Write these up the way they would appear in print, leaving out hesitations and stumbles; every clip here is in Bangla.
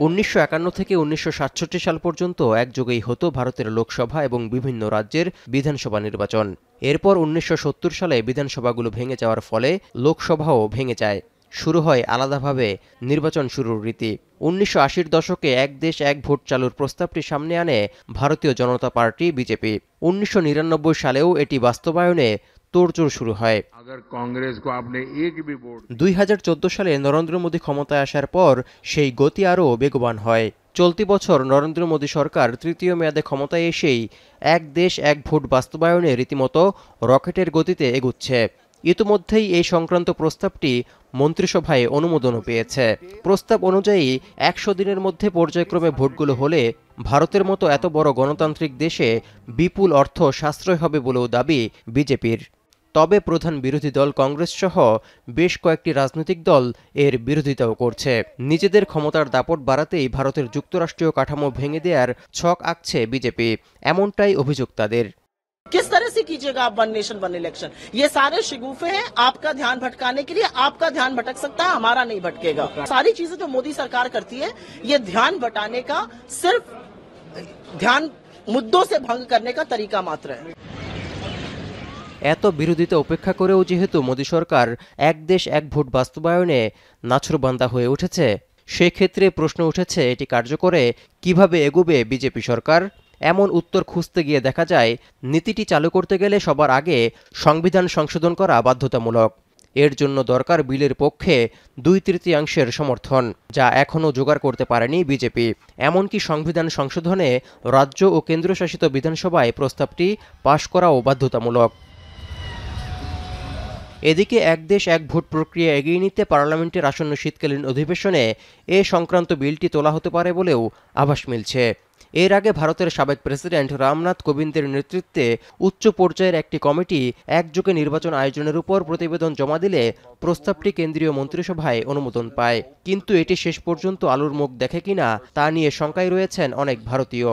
1951 থেকে 1967 সাল পর্যন্ত একযোগেই হতো ভারতের লোকসভা এবং বিভিন্ন রাজ্যের বিধানসভা নির্বাচন। এরপর 1970 সালে বিধানসভাগুলো ভেঙে যাওয়ার ফলে লোকসভাও ভেঙে যায়। শুরু হয় আলাদাভাবে নির্বাচন শুরুর রীতি। 1980-র দশকে এক দেশ এক ভোট চালুর প্রস্তাবটি সামনে আনে ভারতীয় জনতা পার্টি বিজেপি। 1999 সালেও এটি বাস্তবায়নে তোড়জোড় শুরু হয়। 2014 সালে নরেন্দ্র মোদী ক্ষমতায় আসার পর সেই গতি আরও বেগবান হয়। চলতি বছর নরেন্দ্র মোদী সরকার তৃতীয় মেয়াদে ক্ষমতায় এসেই এক দেশ এক ভোট বাস্তবায়নে রীতিমতো রকেটের গতিতে এগুচ্ছে। ইতিমধ্যেই এই সংক্রান্ত প্রস্তাবটি মন্ত্রিসভায় অনুমোদনও পেয়েছে। প্রস্তাব অনুযায়ী 100 দিনের মধ্যে পর্যায়ক্রমে ভোটগুলো হলে ভারতের মতো এত বড় গণতান্ত্রিক দেশে বিপুল অর্থ সাশ্রয় হবে বলেও দাবি বিজেপির। তবে প্রধান বিরোধী দল কংগ্রেস সহ বেশ কয়েকটি রাজনৈতিক দল এর বিরোধিতাও করছে। নিজেদের ক্ষমতার দাপট বাড়াতেই ভারতের যুক্তরাষ্ট্রীয় কাঠামো ভেঙে দেওয়ার ছক আঁকছে বিজেপি, এমনটাই অভিযোগ তাদের। किस तरह से कीजिएगा आप वन नेशन वन इलेक्शन? ये सारे शिगुफे हैं आपका ध्यान भटकाने के लिए। आपका ध्यान भटक सकता है, हमारा नहीं भटकेगा। सारी चीजें जो मोदी सरकार करती है ये ध्यान बटाने का, सिर्फ ध्यान मुद्दों से भंग करने का तरीका मात्र है। এত বিরোধিতা উপেক্ষা করেও যেহেতু মোদী সরকার এক দেশ এক ভোট বাস্তবায়নে নাছোড়বান্দা হয়ে উঠেছে, সেক্ষেত্রে প্রশ্ন উঠেছে এটি কার্যকরে কিভাবে এগোবে বিজেপি সরকার। এমন উত্তর খুঁজতে গিয়ে দেখা যায় নীতিটি চালু করতে গেলে সবার আগে সংবিধান সংশোধন করা বাধ্যতামূলক। এর জন্য দরকার বিলের পক্ষে 2/3 সমর্থন, যা এখনও জোগাড় করতে পারেনি বিজেপি। এমনকি সংবিধান সংশোধনে রাজ্য ও কেন্দ্রশাসিত বিধানসভায় প্রস্তাবটি পাশ করাও বাধ্যতামূলক। এদিকে এক দেশ এক ভোট প্রক্রিয়া এগিয়ে নিতে পার্লামেন্টের আসন্ন শীতকালীন অধিবেশনে এ সংক্রান্ত বিলটি তোলা হতে পারে বলেও আভাস মিলছে। এর আগে ভারতের সাবেক প্রেসিডেন্ট রামনাথ কোবিন্দের নেতৃত্বে উচ্চ পর্যায়ের একটি কমিটি একযোগে নির্বাচন আয়োজনের উপর প্রতিবেদন জমা দিলে প্রস্তাবটি কেন্দ্রীয় মন্ত্রিসভায় অনুমোদন পায়। কিন্তু এটি শেষ পর্যন্ত আলোর মুখ দেখে কিনা তা নিয়ে শঙ্কায় রয়েছেন অনেক ভারতীয়।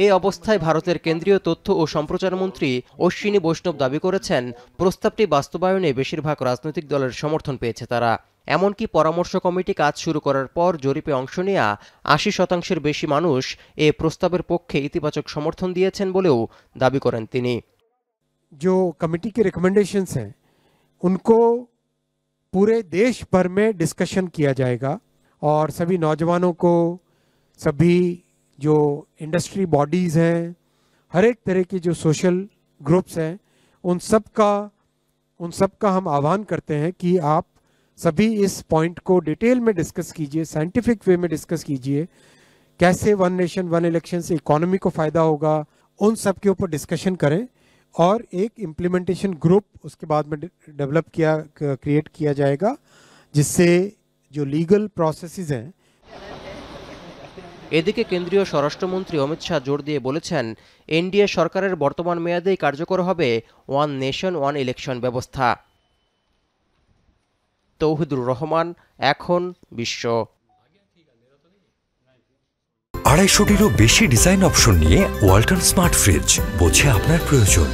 এই অবস্থায় ভারতের কেন্দ্রীয় তথ্য ও সম্প্রচার মন্ত্রী অশ্বিনী বৈষ্ণব দাবি করেছেন প্রস্তাবটি বাস্তবায়নে বেশিরভাগ রাজনৈতিক দলের সমর্থন পেয়েছে তারা। এমনকি পরামর্শ কমিটি কাজ শুরু করার পর জরিপে অংশ নেওয়া 80% বেশি মানুষ এ প্রস্তাবের পক্ষে ইতিবাচক সমর্থন দিয়েছেন বলেও দাবি করেন তিনি। जो कमेटी के रिकमेंडेशंस हैं उनको पूरे देश भर में डिस्कशन किया जाएगा और सभी नौजवानों को, सभी जो इंडस्ट्री बॉडीज़ हैं, हर एक तरह के जो सोशल ग्रुप्स हैं, उन सब का हम आह्वान करते हैं कि आप सभी इस पॉइंट को डिटेल में डिस्कस कीजिए, साइंटिफिक वे में डिस्कस कीजिए, कैसे वन नेशन वन इलेक्शन से इकोनॉमी को फ़ायदा होगा, उन सब के ऊपर डिस्कशन करें और एक इम्प्लीमेंटेशन ग्रुप उसके बाद में क्रिएट किया जाएगा, जिससे जो लीगल प्रोसेसेस हैं। এদিকে কেন্দ্রীয় স্বরাষ্ট্রমন্ত্রী অমিত শাহ জোর দিয়ে বলেছেন এনডিএ সরকারের বর্তমান মেয়াদেই কার্যকর হবে ওয়ান নেশন ওয়ান ইলেকশন ব্যবস্থা। তৌহিদুর রহমান, এখন বিশ্ব। 250-টিরও বেশি ডিজাইন অপশন নিয়ে ওয়ালটন স্মার্ট ফ্রিজ, বোঝে আপনার প্রয়োজন।